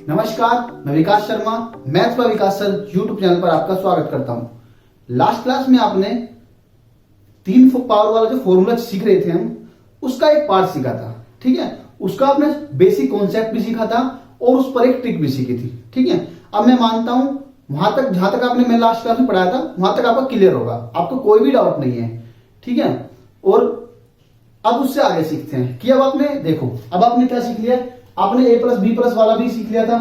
नमस्कार, मैं Vikas Sharma maths by Vikas sir YouTube channel पर आपका स्वागत करता हूं। लास्ट क्लास में आपने 3 पावर वाला जो फॉर्मूला सीख रहे थे हम, उसका एक पार्ट सीखा था। ठीक है, उसका आपने बेसिक कॉन्सेप्ट भी सीखा था और उस पर एक ट्रिक भी सीखी थी। ठीक है, अब मैं मानता हूं वहां तक जहां तक आपने मैं लास्ट क्लास में पढ़ाया था वहां तक आपका क्लियर होगा, आपको कोई भी डाउट नहीं है। ठीक है, और अब उससे आगे सीखते हैं कि अब आपने देखो, अब आपने क्या सीख लिया, आपने a प्लस बी प्लस वाला भी सीख लिया था,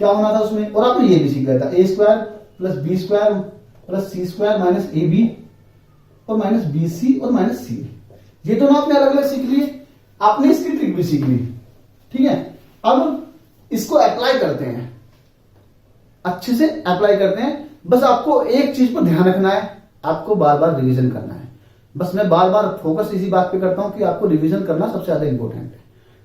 क्या होना था उसमें, और आपने ये भी सीख लिया था A square plus B square plus C square minus A B और माइनस बी सी और माइनस सी। ये दोनों आपने अलग अलग सीख लिए, आपने इसकी ट्रिक भी सीख ली। ठीक है, अब इसको अप्लाई करते हैं, अच्छे से अप्लाई करते हैं। बस आपको एक चीज पर ध्यान रखना है, आपको बार बार रिवीजन करना है। बस मैं बार बार फोकस इसी बात पे करता हूं कि आपको रिवीजन करना सबसे ज्यादा इंपॉर्टेंट है।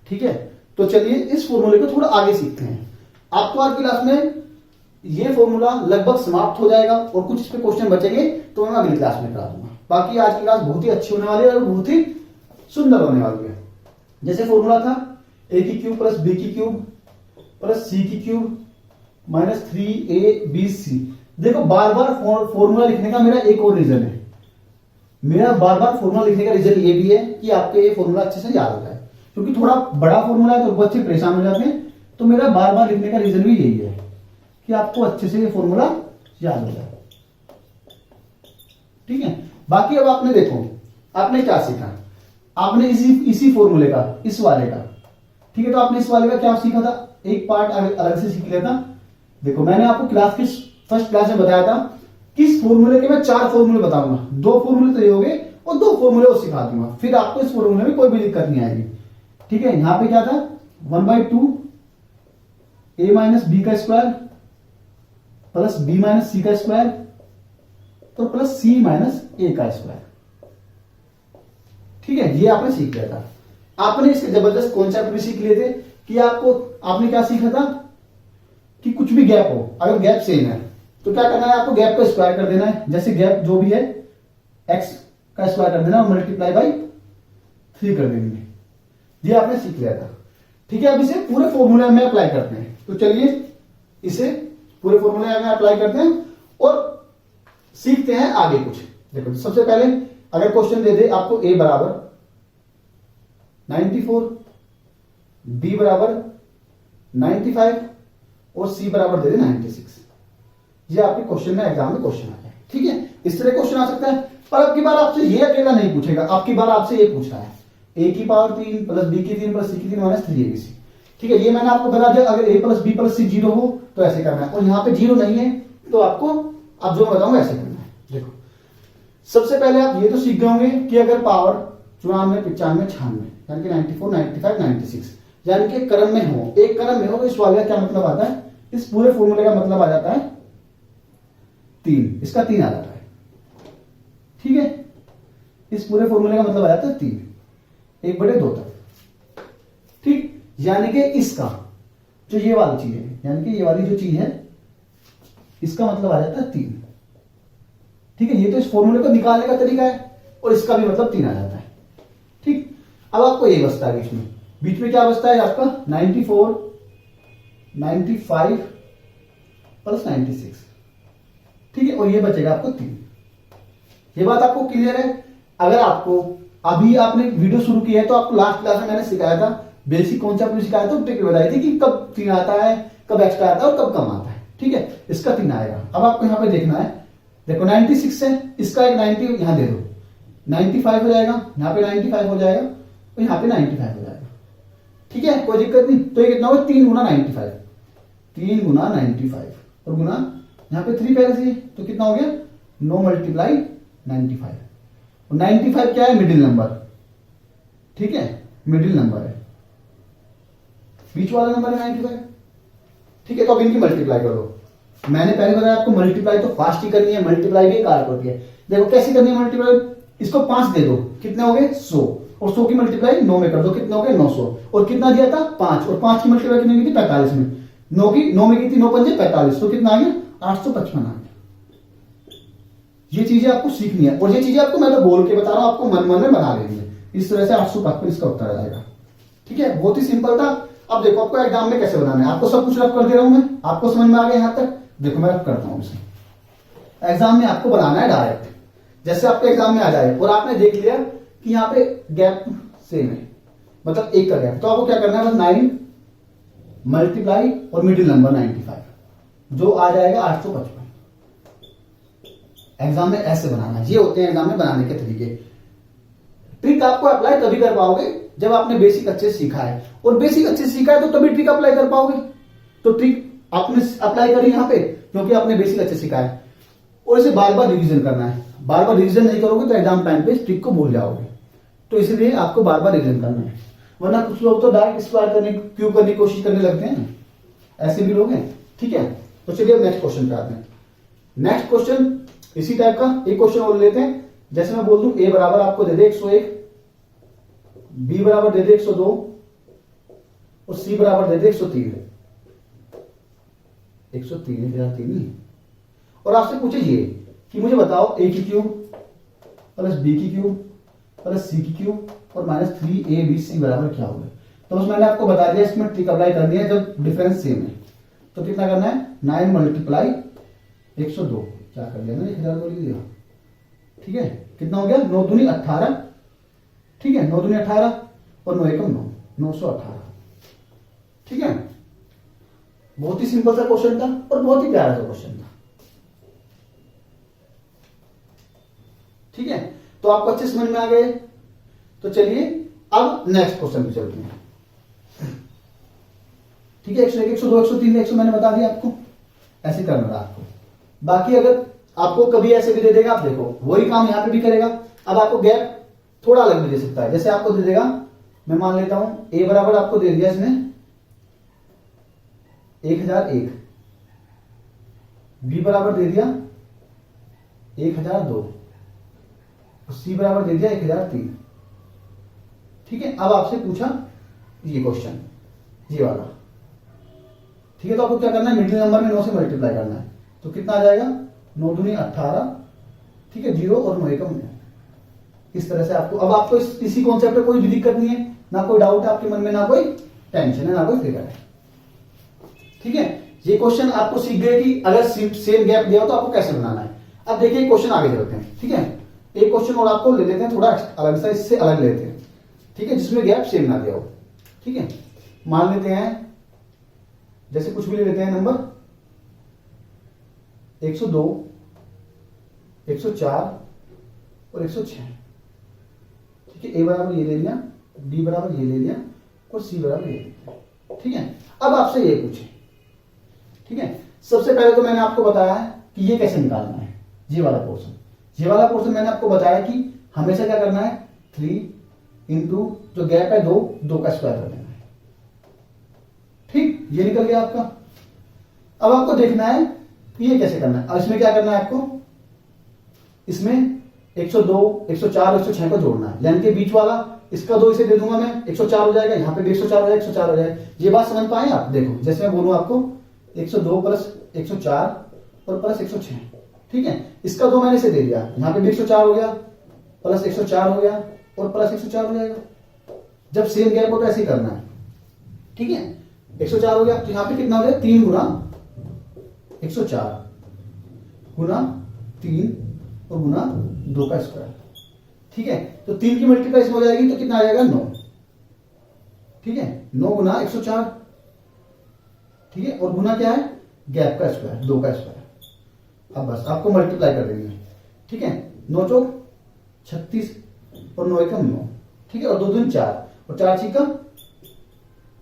ठीक है, तो चलिए इस फॉर्मूले को थोड़ा आगे सीखते हैं। आपको आज की क्लास में ये फॉर्मूला लगभग समाप्त हो जाएगा और कुछ इस पे क्वेश्चन बचेंगे तो मैं अगली क्लास में करा दूंगा। बाकी आज की क्लास बहुत ही अच्छी होने वाली है और बहुत ही सुंदर होने वाली है। जैसे फॉर्मूला था a की क्यूब प्लस b की क्यूब प्लस c की क्यूब माइनस 3ab। देखो बार बार फॉर्मूला लिखने का मेरा एक और रीजन है, मेरा बार बार फॉर्मूला लिखने का रीजन ये भी है कि आपके ये फॉर्मूला अच्छे से याद हो जाए, क्योंकि थोड़ा बड़ा फॉर्मूला है तो बच्चे परेशान हो जाते हैं। तो मेरा बार बार लिखने का रीजन भी यही है कि आपको अच्छे से ये फॉर्मूला याद हो जाए। ठीक है, बाकी अब आपने देखो आपने क्या सीखा, आपने इसी फॉर्मूले का, इस वाले का। ठीक है, तो आपने इस वाले का क्या सीखा था, एक पार्ट अलग से सीख लिया था। देखो मैंने आपको क्लास की फर्स्ट क्लास में बताया था कि इस फॉर्मूले के मैं 4 फॉर्मूले बताऊंगा, 2 फॉर्मूले तो ये हो गए और 2 फॉर्मूले और सिखा दूंगा, फिर आपको इस फॉर्मूले में कोई भी दिक्कत नहीं आएगी। ठीक है, यहां पे क्या था 1/2 a माइनस बी का स्क्वायर प्लस b माइनस सी का स्क्वायर तो प्लस c माइनस a का स्क्वायर। ठीक है, ये आपने सीख लिया था। आपने इसके जबरदस्त कॉन्सेप्ट भी सीख लिए थे कि आपने क्या सीखा था कि कुछ भी गैप हो, अगर गैप सेम है तो क्या करना है, आपको गैप का स्क्वायर कर देना है। जैसे गैप जो भी है x का स्क्वायर कर देना और मल्टीप्लाई बाई 3 कर देंगे। ये आपने सीख लिया था। ठीक है, अब इसे पूरे फॉर्मूले में अप्लाई करते हैं। तो चलिए इसे पूरे फॉर्मूले में अप्लाई करते हैं और सीखते हैं आगे कुछ। देखो सबसे पहले अगर क्वेश्चन दे दे आपको a बराबर 94, b बराबर 95 और c बराबर दे दे 96, ये आपके क्वेश्चन में एग्जाम में क्वेश्चन आ जाए। ठीक है, इस तरह क्वेश्चन आ सकता है, पर अब की बार आपसे ये अकेला नहीं पूछेगा, आपकी बार आपसे ये पूछ रहा है a की पावर 3 प्लस b की 3 प्लस c की 3 माइनस 3abc। ठीक है, ये मैंने आपको बता दिया, अगर a plus b plus c 0 हो तो ऐसे करना है, और यहाँ पे 0 नहीं है तो आपको अब जो मैं बताऊंगा ऐसे करना है। देखो सबसे पहले आप ये तो सीख गए होंगे कि अगर पावर 94, 95, 96 यानी कि 94, 95, 96 यानी कि क्रम में हो, एक क्रम में हो, तो इस वाले का क्या मतलब आता है, इस पूरे फॉर्मूले का मतलब आ जाता है 3, इसका 3 आ जाता है। ठीक है, इस पूरे फॉर्मूले का मतलब आ जाता है 3, 1/2 तक। ठीक, यानी कि इसका जो ये वाली चीज है, यानी कि ये वाली जो चीज है इसका मतलब आ जाता है 3। ठीक है, ये तो इस फॉर्मूले को निकालने का तरीका है और इसका भी मतलब 3 आ जाता है। ठीक, अब आपको ये बचता है बीच में क्या बचता है आपका 94, 95 प्लस 96। ठीक है, और ये बचेगा आपको 3। ये बात आपको क्लियर है। अगर आपको अभी आपने वीडियो शुरू की है तो आपको लास्ट क्लास में मैंने सिखाया था, बेसिक कॉन्सेप्ट भी सिखाया था, ट्रिक बताई थी कि कब 3 आता है, कब एक्स्ट्रा आता है और कब कम आता है। ठीक है, इसका 3 आएगा। अब आपको यहां पे देखना है, देखो 96 है, इसका एक 90 यहां दे दो, 95 हो जाएगा, यहां पे 95 हो जाएगा और यहां पे 95 हो जाएगा। ठीक है, कोई दिक्कत नहीं। तो ये कितना होगा 3 गुना 95, 3 गुना 95 और गुना यहां पे 3 पहले से, तो कितना हो गया 9 मल्टीप्लाई 95। 95 क्या है, मिडिल नंबर। ठीक है, मिडिल नंबर है, बीच वाला नंबर है 95। ठीक है, तो अब इनकी मल्टीप्लाई कर दो। मैंने पहले बताया आपको मल्टीप्लाई तो फास्ट ही करनी है, मल्टीप्लाई भी कारक होती है। देखो कैसे करनी है मल्टीप्लाई, इसको 5 दे दो, कितने हो गए 100, और 100 की मल्टीप्लाई 9 में कर दो, कितने हो गए 900, और कितना दिया था 5, और 5 की मल्टीप्लाई कितनी की थी 45 में, 9 में की थी 9 पंजे 45, तो कितना आ गया 855 आ गया। ये चीजें आपको सीखनी है और ये चीजें आपको मैं तो बोल के बता रहा हूं, आपको मन में बना लेनी है। इस तरह से 855 इसका उत्तर आ जाएगा। ठीक है, बहुत ही सिंपल था। अब देखो आपको एग्जाम में कैसे बनाना है, आपको सब कुछ रफ कर दे रहा हूं मैं, आपको समझ में आ गया यहां तक। देखो मैं रफ करता हूं इसे। एग्जाम में आपको बनाना है डायरेक्ट, जैसे आपके एग्जाम में आ जाए और आपने देख लिया कि यहाँ पे गैप सेम है, मतलब एक का गैप, तो आपको क्या करना है, बस 9 मल्टीप्लाई और मिडिल नंबर 95, जो आ जाएगा 855। एग्जाम में ऐसे बनाना है, ये होते हैं एग्जाम में बनाने के तरीके। ट्रिक आपको अप्लाई तभी कर पाओगे जब आपने बेसिक अच्छे से सीखा है, और बेसिक अच्छे से सीखा है तो तभी ट्रिक अप्लाई कर पाओगे। तो ट्रिक आपने अप्लाई करी यहां पे क्योंकि आपने बेसिक अच्छे सीखा है, और इसे बार बार रिवीजन करना है। बार बार रिवीजन नहीं करोगे तो एग्जाम टाइम पे इस ट्रिक को भूल जाओगे, तो इसलिए आपको बार बार रिवीजन करना है। वरना कुछ लोग तो डायरेक्ट स्क्वायर करने की कोशिश करने लगते हैं, ऐसे भी लोग हैं। ठीक है, तो चलिए अब नेक्स्ट क्वेश्चन पे आते हैं। नेक्स्ट क्वेश्चन इसी टाइप का एक क्वेश्चन और लेते हैं। जैसे मैं बोल दूं ए बराबर आपको दे दे 101, बी बराबर दे दे 102 और सी बराबर दे दे 103। 103 और आपसे पूछे ये कि मुझे बताओ ए की क्यूब प्लस बी की क्यूब प्लस सी की क्यूब और -3ab बराबर क्या होगा। तो बस मैंने आपको बता दिया, इसमें ट्रिक अप्लाई कर दिया जब डिफरेंस सेम है। तो कितना करना है, 9 मल्टीप्लाई 102, क्या कर दिया मैंने 1002 लिख दिया। ठीक है, कितना हो गया, 9 दूनी 18। ठीक है, 9 दूनी 18 और 9 एकम 9, 918। ठीक है, बहुत ही सिंपल सा क्वेश्चन था और बहुत ही प्यारा सा क्वेश्चन था। ठीक है, तो आपको अच्छे समझ में आ गए। तो चलिए अब नेक्स्ट क्वेश्चन पे चलते हैं। ठीक है, 101, 102, 103, 100 मैंने बता दिया आपको, ऐसे करना था आपको। बाकी अगर आपको कभी ऐसे भी दे देगा, आप देखो वही काम यहां पे भी करेगा। अब आपको गैप थोड़ा अलग भी दे सकता है, जैसे आपको दे देगा, मैं मान लेता हूं ए बराबर आपको दे दिया इसने 1001, बी बराबर दे दिया 1002 और सी बराबर दे दिया 1003। ठीक है, अब आपसे पूछा ये क्वेश्चन, ये वाला। ठीक है, तो आपको क्या करना है, मिडिल नंबर में 9 से मल्टीप्लाई करना है। तो कितना आ जाएगा, 9 दूनी 18। ठीक है, 0 और 9 एकम 9। इस तरह से आपको, अब आपको इसी कॉन्सेप्ट में कोई भी दिक्कत नहीं है, ना कोई डाउट है आपके मन में, ना कोई टेंशन है, ना कोई फिक्र है। ठीक है, ये क्वेश्चन आपको सीख गए कि अगर सेम गैप दिया हो तो आपको कैसे बनाना है। अब देखिए क्वेश्चन आगे चलते हैं। ठीक है, एक क्वेश्चन और आपको ले लेते हैं, थोड़ा अलग सा, इससे अलग लेते हैं। ठीक है, जिसमें गैप सेम ना दिया हो। ठीक है, मान लेते हैं, जैसे कुछ भी ले लेते हैं नंबर 102, 104 और 106। ठीक है, ए बराबर ये ले लिया, बी बराबर ये ले लिया और सी बराबर ये ले लिया। ठीक है, अब आपसे ये पूछे। ठीक है, सबसे पहले तो मैंने आपको बताया कि ये कैसे निकालना है, ये वाला पोर्शन। ये वाला पोर्शन मैंने आपको बताया कि हमेशा क्या करना है, 3 इंटू जो गैप है 2 का स्क्वायर कर देना है। ठीक, ये निकल गया आपका। अब आपको देखना है कि ये कैसे करना है। अब इसमें क्या करना है आपको, इसमें 102, 104, 106 को जोड़ना है, यानी कि बीच वाला इसका 2 इसे दे दूंगा मैं, 104 हो जाएगा, यहां पे भी 104 हो जाएगा, 104 हो जाएगा। ये बात समझ पाए आप। देखो जैसे मैं बोलूं आपको 102 प्लस 104 और प्लस 106। ठीक है, इसका 2 मैंने इसे दे दिया, यहां पे भी 104 हो गया, प्लस 104 हो गया और प्लस 104 हो जाएगा। जब सेम गैप हो तो ऐसे ही करना है। ठीक है, 104 हो गया, तो यहां पे कितना हो गया, 3 गुना 104 गुना 3 और गुना 2 का स्क्वायर। ठीक है, तो 3 की मल्टीप्लाई हो जाएगी तो कितना आ जाएगा, 9। ठीक है, 9 गुना 104। ठीक है, और गुना क्या है, गैप का स्क्वायर, 2 का स्क्वायर। अब बस आपको मल्टीप्लाई कर देंगे। ठीक है, 9 चौक 36 और 9 एकम 9। ठीक है, और 2 दूनी 4 और 4 छिका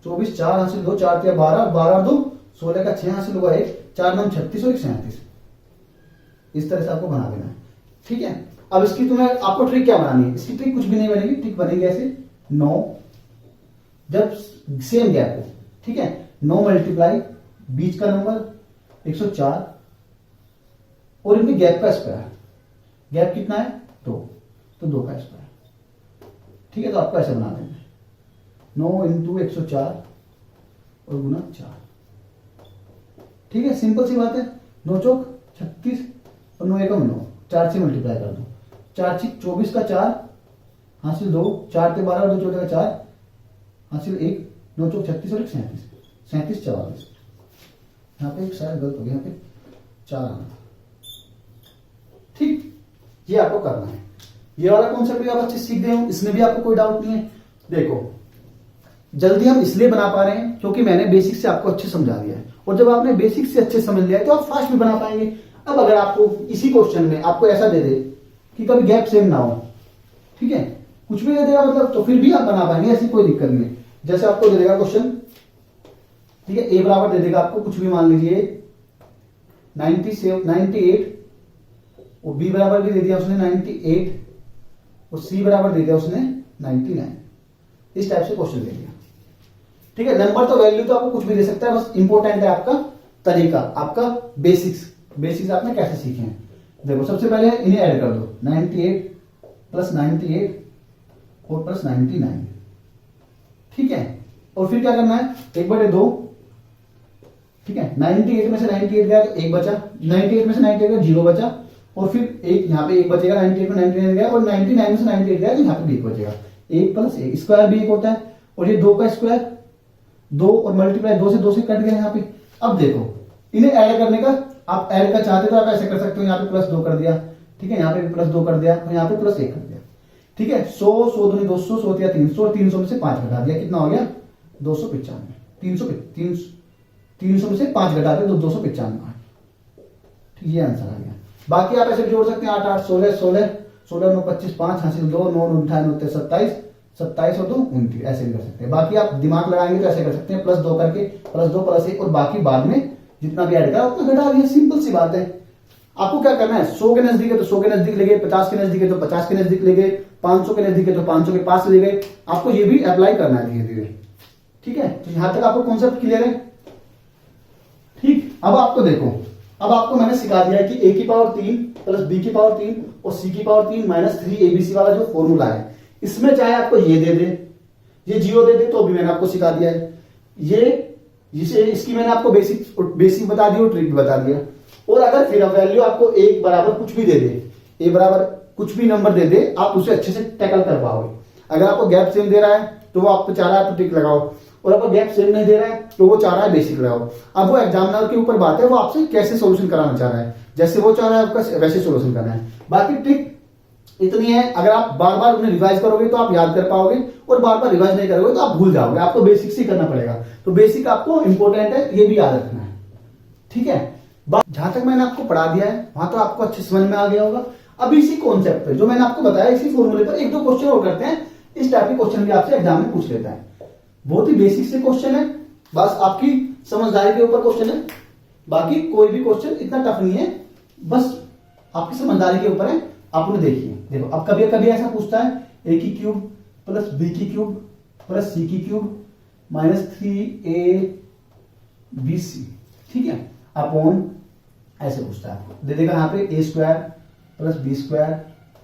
24, 4 हासिल 2, 4 तिया 12, 12 और 2 16 का 6 हासिल हुआ 1, 4 9 36 और 1 37। इस तरह से आपको बना देना है। ठीक है, अब इसकी तुम्हें आपको ट्रिक क्या बनानी है, इसकी ट्रिक कुछ भी नहीं बनेगी। ट्रिक बनेगी ऐसे, 9 जब सेम गैप हो। ठीक है, 9 मल्टीप्लाई बीच का नंबर 104 और इनमें गैप का स्क्वायर। गैप कितना है, 2, तो 2 का स्क्वायर। ठीक है, तो आपको ऐसे बना देना है, 9 इंटू 104 और गुना 4। ठीक है, सिंपल सी बात है। 9 चौक 36 और 9 एकम 9, 4 से मल्टीप्लाई कर दो, 4 छिक 24 का 4 हासिल 2, 4 के 12 और 2 14 का 4 हासिल 1, 9 चौक 36 और 37, 37 44, यहाँ पे एक शायद गलत हो गया, यहाँ पे 4 आना था। ठीक, ये आपको करना है। ये वाला कॉन्सेप्ट भी आप अच्छे सीख गए हो, इसमें भी आपको कोई डाउट नहीं है। देखो जल्दी हम इसलिए बना पा रहे हैं क्योंकि मैंने बेसिक से आपको अच्छे समझा दिया है, और जब आपने बेसिक से अच्छे समझ लिया है तो आप फास्ट भी बना पाएंगे। अब अगर आपको इसी क्वेश्चन में आपको ऐसा दे दे कि कभी गैप सेम ना हो, ठीक है, कुछ भी दे देगा मतलब, तो फिर भी आप बना पाएंगे, ऐसी कोई दिक्कत नहीं। जैसे आपको दे देगा क्वेश्चन, ठीक है, ए बराबर दे देगा आपको कुछ भी, मान लीजिए 98, और बी बराबर भी दे दिया उसने 98, और सी बराबर दे दिया उसने 99। इस टाइप से क्वेश्चन दे दिया, ठीक है। नंबर तो वैल्यू तो आपको कुछ भी दे सकता है, बस इंपॉर्टेंट है आपका तरीका, आपका बेसिक्स आपने कैसे सीखे हैं। देखो सबसे पहले इन्हें ऐड कर दो, 98 प्लस 98 और प्लस 99, ठीक है। और फिर क्या करना है, 1/2, ठीक है। 98 में से 98 गया तो 1 बचा, 98 में से 98 गया 0 बचा, और फिर एक यहाँ पे 1 बचेगा, 98 में 99 गया, और 99 में से 98 गया तो यहाँ पे 1 बचेगा। 1 प्लस 1 स्क्वायर भी 1 होता है, और ये 2 का स्क्वायर 2, और मल्टीप्लाई 2 से कट गया यहाँ पे। अब देखो इन्हें ऐड करने का, आप ऐड का चाहते तो आप ऐसे कर सकते हो, यहाँ पे प्लस 2 कर दिया, ठीक है, यहाँ पे प्लस 2 कर दिया, और यहाँ पे प्लस 1 कर दिया, ठीक है। 100 दूनी 200, 100 या 300, और 300 में से 5 घटा दिया, कितना हो गया 295, 300 में से 5 घटा दिया तो 295, ठीक, ये आंसर आ गया। बाकी आप ऐसे जोड़ सकते हैं, 8 8 16 16 16 9 25 5 हासिल 2 9 9 27 27 और 2 29, ऐसे भी कर सकते हैं। बाकी आप दिमाग लगाएंगे तो ऐसे कर सकते हैं, +2 करके, +2 + 1, और बाकी बाद में जितना भी ऐड करा उतना घटा दिया, सिंपल सी बात है। आपको क्या करना है, 100 के नजदीक है तो 100 के नजदीक ले गए, 50 के नजदीक है तो 50 के नजदीक ले गए, 500 के नजदीक है तो 500 के पास ले गए। आपको ये भी अप्लाई करना है धीरे धीरे, ठीक है। तो यहां तक आपको कॉन्सेप्ट क्लियर है, ठीक। अब आपको देखो, अब आपको मैंने सिखा दिया है कि a की पावर 3 प्लस b की पावर 3 और c की पावर 3 माइनस 3abc वाला जो फॉर्मूला है, इसमें चाहे आपको ये दे दे, ये 0 दे दे, तो भी मैंने आपको सिखा दिया है। ये इसकी मैंने आपको बेसिक बता दी और ट्रिक बता दिया। और अगर फिर वैल्यू आपको 1 बराबर कुछ भी दे दे, a बराबर कुछ भी नंबर दे दे, आप उसे अच्छे से टैकल कर पाओगे। अगर आपको गैप सेम दे रहा है तो वो आपको चाह रहा है तो ट्रिक लगाओ, और अगर गैप सेम नहीं दे रहा है तो वो चाह रहा है बेसिक लगाओ। अब वो एग्जामिनर के ऊपर बात है, वो आपसे कैसे सॉल्यूशन कराना चाह रहा है, जैसे वो चाह रहा है आपका वैसे सॉल्यूशन करना है। बाकी ट्रिक इतनी है, अगर आप बार बार उन्हें रिवाइज करोगे तो आप याद कर पाओगे, और बार बार रिवाइज नहीं करोगे तो आप भूल जाओगे। आपको बेसिक से करना पड़ेगा, तो बेसिक आपको इंपॉर्टेंट है, ये भी याद रखना है, ठीक है। जहां तक मैंने आपको पढ़ा दिया है वहां तो आपको अच्छे समझ में आ गया होगा। अब इसी कॉन्सेप्ट पे जो मैंने आपको बताया, इसी फॉर्मूले पर 1-2 क्वेश्चन और करते हैं। इस टाइप के क्वेश्चन भी आपसे एग्जाम में पूछ लेता है, बहुत ही बेसिक से क्वेश्चन है, बस आपकी समझदारी के ऊपर क्वेश्चन है। बाकी कोई भी क्वेश्चन इतना टफ नहीं है, बस आपकी समझदारी के ऊपर है। आप उन्हें देखिए, देखो अब कभी कभी ऐसा पूछता है, a की क्यूब प्लस b की क्यूब प्लस c की क्यूब माइनस 3abc, ठीक है, अपॉन, ऐसे पूछता है आपको, दे देगा यहाँ पे a square plus b square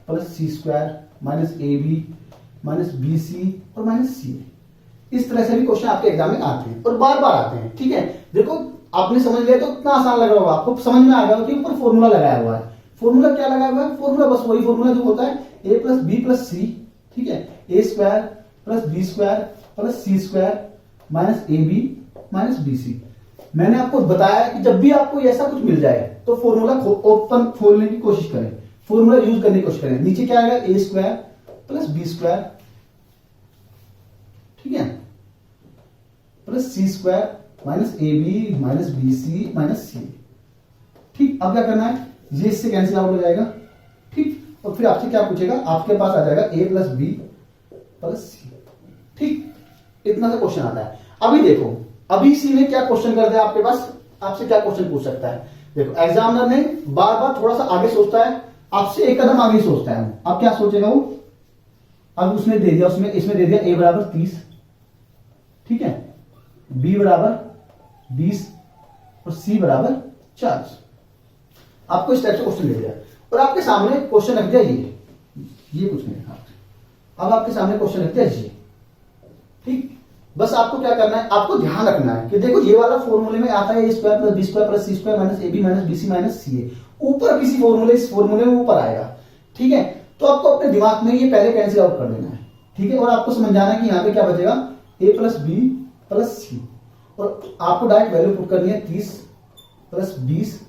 plus c square minus ab minus bc और माइनस ca। इस तरह से भी क्वेश्चन आपके एग्जाम में आते हैं और बार बार आते हैं, ठीक है। देखो आपने समझ लिया तो इतना आसान लग रहा होगा, आपको समझ में आ गया कि ऊपर फॉर्मूला लगाया हुआ है। फॉर्मूला क्या लगाया हुआ है, फॉर्मूला बस वही फॉर्मूला जो होता है a plus B plus C, ठीक है, a square plus B square plus C square minus ab minus bc। मैंने आपको बताया कि जब भी आपको ऐसा कुछ मिल जाए तो फॉर्मूला ओपन खोलने की कोशिश करें, फॉर्मूला यूज करने की कोशिश करें। नीचे क्या आएगा, a square plus B square, ठीक है, plus C square minus ab minus bc minus c, ठीक। अब क्या करना है, ये इससे कैंसिल आउट हो जाएगा, ठीक। और फिर आपसे क्या पूछेगा, आपके पास आ जाएगा a plus B plus C, ठीक। इतना सा क्वेश्चन आता है। अभी देखो, अभी सी ने क्या क्वेश्चन कर दिया आपके पास, आपसे क्या क्वेश्चन पूछ सकता है। देखो एग्जामिनर ने बार बार थोड़ा सा आगे सोचता है, आपसे एक कदम आगे सोचता है। अब क्या सोचेगा वो, अब उसने दे दिया, उसमें इसमें दे दिया a बराबर 30, ठीक है, b बराबर 20 और c बराबर 40। आपको इस टाइप से क्वेश्चन दे दिया और आपके सामने क्वेश्चन रख दिया ये कुछ नहीं था। अब आपके सामने क्वेश्चन रख दिया ये, ठीक। बस आपको क्या करना है, आपको ध्यान रखना है कि देखो ये वाला फॉर्मूले में आता है a square plus B square plus C square minus ab minus bc minus ca, ऊपर किसी फॉर्मूले, इस फॉर्मूले में ऊपर आएगा, ठीक है। तो आपको अपने दिमाग में ये पहले कैंसिल आउट कर देना है, ठीक है। और आपको समझ जाना है कि यहाँ पे क्या बचेगा, a प्लस बी प्लस सी, और आपको डायरेक्ट वैल्यू पुट करनी है 30 प्लस 20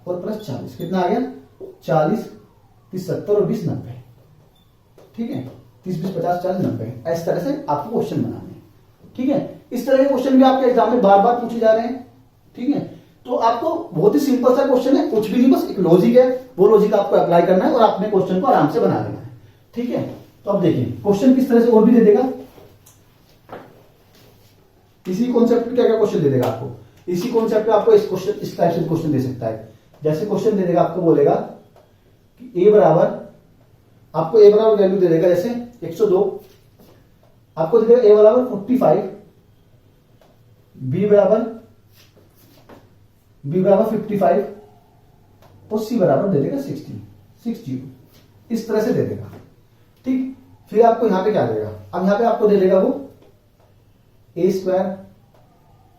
और प्लस 40। कितना आ गया? 40, 30, 70 और 20, 90। ठीक है, 30, 20, 50, 40, 90। इस तरह से आपको क्वेश्चन बनाने हैं। ठीक है, इस तरह के क्वेश्चन भी आपके एग्जाम में बार बार पूछे जा रहे हैं। ठीक है, तो आपको बहुत ही सिंपल सा क्वेश्चन है, कुछ भी नहीं, बस एक लॉजिक है, वो लॉजिक आपको अप्लाई करना है और अपने क्वेश्चन को आराम से बना लेना है। ठीक है, तो अब देखिए क्वेश्चन किस तरह से और भी दे देगा, इसी कॉन्सेप्ट क्या क्या क्वेश्चन दे देगा आपको। इसी कॉन्सेप्ट पे आपको इस क्वेश्चन, इस टाइप से क्वेश्चन दे सकता है। जैसे क्वेश्चन दे देगा, आपको बोलेगा कि ए बराबर, आपको ए बराबर वैल्यू दे देगा जैसे 102, आपको दे देगा ए बराबर 45, बी बराबर 55 और सी बराबर दे देगा 60। इस तरह से दे देगा। ठीक, फिर आपको यहां पे क्या देगा, अब यहां पे आपको दे देगा वो A square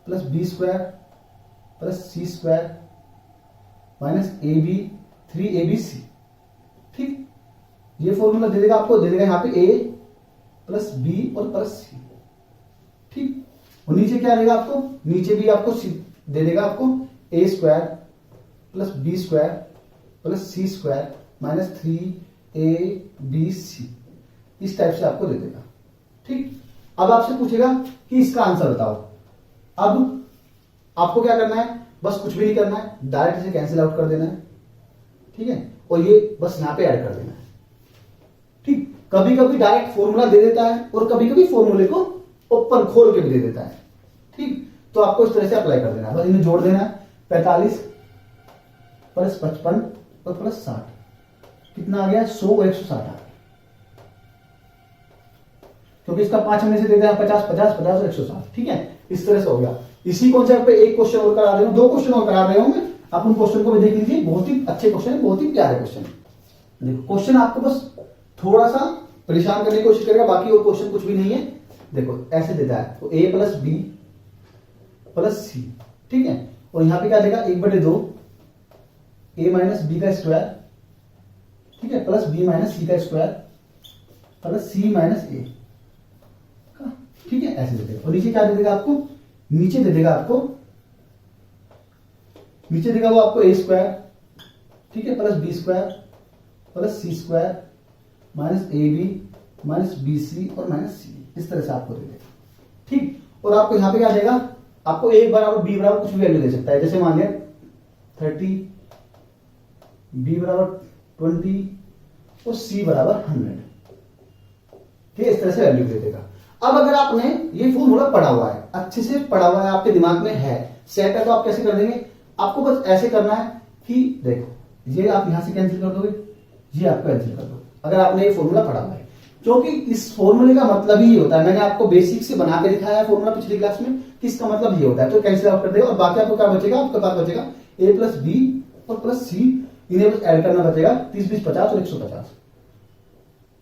plus B square plus C square minus A B 3abc। ठीक, ये फॉर्मूला दे देगा आपको, दे देगा यहां पे ए प्लस बी और प्लस सी। ठीक, और नीचे क्या देगा आपको, नीचे भी आपको दे देगा आपको A square plus B square plus C square minus 3abc। इस टाइप से आपको दे देगा। ठीक, अब आपसे पूछेगा कि इसका आंसर बताओ। अब आपको क्या करना है, बस कुछ भी नहीं करना है, डायरेक्ट इसे कैंसिल आउट कर देना है। ठीक है, और ये बस यहां पे ऐड कर देना है। ठीक, कभी कभी डायरेक्ट फॉर्मूला दे देता है और कभी कभी फॉर्मूले को ओपन खोल के भी दे देता है। ठीक, तो आपको इस तरह से अप्लाई कर देना है, बस इन्हें जोड़ देना है। 45 प्लस 55 और प्लस 60, कितना आ गया? 100 और 160 आ गया, क्योंकि इसका 5 हमने से दे दिया 50, 50, 50 और 160। ठीक है, इस तरह से हो गया। इसी कॉन्सेप्ट पे एक क्वेश्चन और करा रहे हूं, 2 क्वेश्चन और करा रहे हूं मैं, आप उन क्वेश्चन को भी देख लीजिए। बहुत ही अच्छे क्वेश्चन है, बहुत ही प्यारे क्वेश्चन है। देखो क्वेश्चन आपको बस थोड़ा सा परेशान करने की कोशिश करेगा, बाकी और क्वेश्चन कुछ भी नहीं है। देखो ऐसे देता है, तो ए प्लस बी प्लस सी। ठीक है, और यहां पे क्या देगा, 1/2 ए माइनस बी का स्क्वायर, ठीक है, प्लस बी माइनस सी का स्क्वायर प्लस सी माइनस ए। ठीक है, ऐसे दे देगा। और नीचे क्या दे देगा आपको, नीचे दे देगा आपको, नीचे देगा वो आपको ए स्क्वायर, ठीक है, plus B square plus C square minus A B minus B C और माइनस सी। इस तरह से आपको दे देगा। ठीक, और आपको यहां पे क्या देगा, आपको ए बराबर बी बराबर कुछ भी वैल्यू दे सकता है। जैसे मान लिया 30, बी बराबर 20 और सी बराबर 100। ठीक है, इस तरह से वैल्यू दे देगा। अब अगर आपने ये फॉर्मूला पढ़ा हुआ है, अच्छे से पढ़ा हुआ है, आपके दिमाग में है, सेट है, तो आप कैसे कर देंगे, आपको बस ऐसे करना है कि देखो ये आप यहां से कैंसिल कर दोगे, ये आप कैंसिल कर दो, अगर आपने ये फॉर्मूला पढ़ा हुआ है। क्योंकि इस फॉर्मूले का मतलब ही ये होता है, मैंने आपको बेसिक से बना के दिखाया है फॉर्मूला पिछली क्लास में, कि इसका मतलब ये होता है। तो कैंसिल आउट कर देगा और बाकी आपको क्या बचेगा, आपके पास बचेगा ए प्लस बी और प्लस सी, इन्हें बस ऐड करना बचेगा 30, 20, 50 और 150।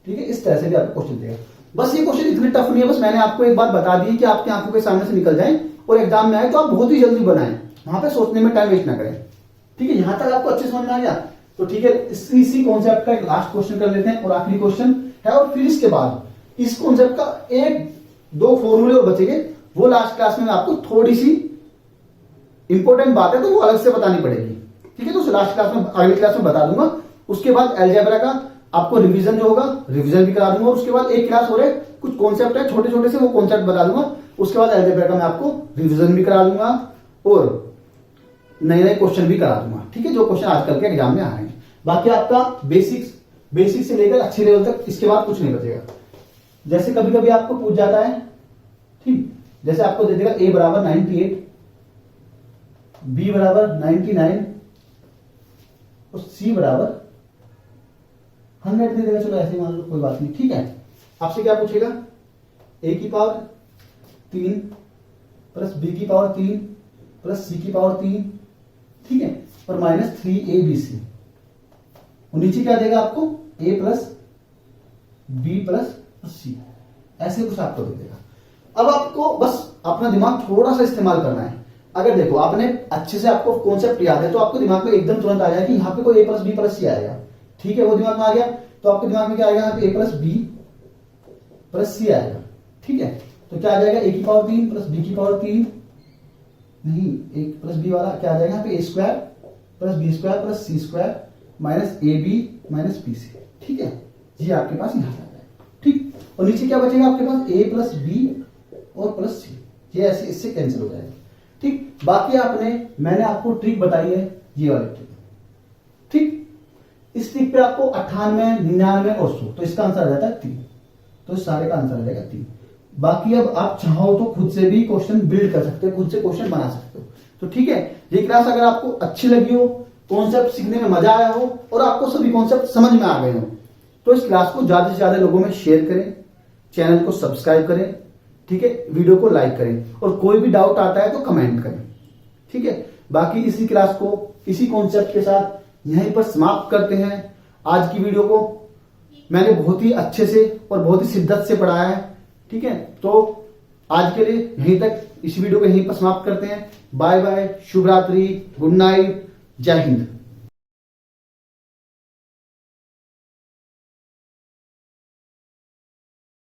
ठीक है, इस तरह से भी आपको क्वेश्चन देगा। बस ये क्वेश्चन इतने टफ नहीं है, बस मैंने आपको एक बात बता दी कि आपकी आंखों के सामने से निकल जाए और एग्जाम में आए तो आप बहुत ही जल्दी बनाएं, वहां पे सोचने में टाइम वेस्ट ना करें। ठीक है, यहां तक आपको अच्छे समझ में आ गया। तो ठीक है, इसी कॉन्सेप्ट का एक लास्ट क्वेश्चन कर लेते हैं और आखिरी क्वेश्चन है, और फिर इसके बाद इस कॉन्सेप्ट का 1-2 फॉर्मूले और बचेंगे, वो लास्ट क्लास में आपको थोड़ी सी इंपॉर्टेंट बात है तो वो अलग से बतानी पड़ेगी। ठीक है, तो लास्ट क्लास में, अगली क्लास में बता दूंगा। उसके बाद अलजेब्रा का आपको रिवीजन जो होगा, रिवीजन भी करा दूंगा, और उसके बाद एक क्लास हो रहे कुछ कॉन्सेप्ट है छोटे छोटे से, वो कॉन्सेप्ट बता दूंगा। उसके बाद अलजेब्रा का मैं आपको रिवीजन भी करा दूंगा और नए नए क्वेश्चन भी करा दूंगा। ठीक है, जो क्वेश्चन आजकल के एग्जाम में आ रहे हैं। बाकी आपका बेसिक से लेकर अच्छे लेवल तक इसके बाद कुछ नहीं बचेगा। जैसे कभी कभी आपको पूछ जाता है, ठीक, जैसे आपको दे देगा ए बराबर 98, बी बराबर 99 और सी बराबर 100 दे देगा। चलो ऐसे मान लो, कोई बात नहीं। ठीक है, आपसे क्या पूछेगा, ए की पावर 3 प्लस बी की पावर 3 प्लस सी की पावर 3, ठीक है, और माइनस 3abc। और नीचे क्या देगा आपको, ए प्लस बी प्लस सी, ऐसे कुछ आपको दे देगा। अब आपको बस अपना दिमाग थोड़ा सा इस्तेमाल करना है। अगर देखो आपने अच्छे से, आपको कॉन्सेप्ट याद है, तो आपको दिमाग में एकदम तुरंत आ जाए कि यहाँ पे कोई ए प्लस बी प्लस सी आएगा। ठीक है, वो दिमाग में आ गया, तो आपके दिमाग में क्या आएगा, यहाँ पे ए प्लस बी प्लस सी आएगा। ठीक है, तो क्या आ जाएगा a की पावर 3 प्लस b की पावर 3, नहीं a प्लस b वाला क्या आ जाएगा यहाँ पे a square plus b square plus c square minus ab minus bc। ठीक है, ये आपके पास यहाँ आ जाएगा। ठीक, और नीचे क्या बचेगा आपके पास a प्लस b और प्लस c, ये ऐसे इससे कैंसिल हो जाएगा। ठीक, बाकी मैंने आपको ट्रिक बताई है, ये वाली ट्रिक। ठीक, इस ट्रिक पे आपको 98, 99 और 100, तो इसका आंसर आ जाता है 3, तो इस सारे का आंसर आ जाएगा 3। बाकी अब आप चाहो तो खुद से भी क्वेश्चन बिल्ड कर सकते हो, खुद से क्वेश्चन बना सकते हो। तो ठीक है, ये क्लास अगर आपको अच्छी लगी हो, कॉन्सेप्ट सीखने में मजा आया हो और आपको सभी कॉन्सेप्ट समझ में आ गए हो, तो इस क्लास को ज्यादा से ज्यादा लोगों में शेयर करें, चैनल को सब्सक्राइब करें, ठीक है, वीडियो को लाइक करें, और कोई भी डाउट आता है तो कमेंट करें। ठीक है, बाकी इसी क्लास को इसी कॉन्सेप्ट के साथ यहीं पर समाप्त करते हैं। आज की वीडियो को मैंने बहुत ही अच्छे से और बहुत ही शिद्दत से पढ़ाया है। ठीक है, तो आज के लिए यहीं तक, इस वीडियो को यहीं पर समाप्त करते हैं। बाय बाय, शुभ रात्रि, गुड नाइट, जय हिंद।